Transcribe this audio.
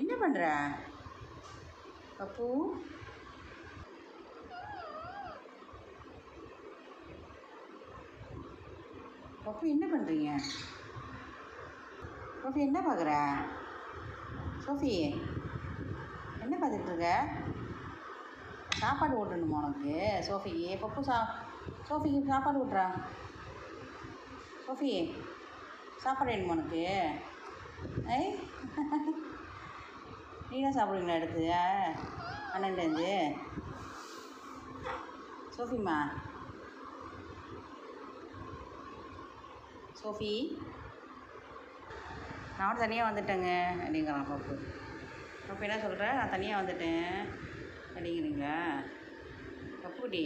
என்ன பண்ணுற பப்பு? பப்பு என்ன பண்ணுறீங்க? சோஃபி என்ன பார்க்குற? சோஃபி என்ன பார்த்துட்ருக்க? சாப்பாடு ஊட்டணுமா உனக்கு? சோஃபிக்கு பப்பு சோஃபிக்கு சாப்பாடு ஊட்டுறா. சோஃபி சாப்பாடு வேணுமா உனக்கு? ஐ நீ தான் சாப்பிடுவீங்களா எடுத்து அண்ணன்டேருந்து? சோஃபிம்மா சோஃபி நான் தனியாக வந்துட்டேங்க அப்படிங்கிறான் பப்பு. பப்பு என்ன சொல்கிற? நான் தனியாக வந்துட்டேன் அப்படிங்கிறீங்களா பப்புடி?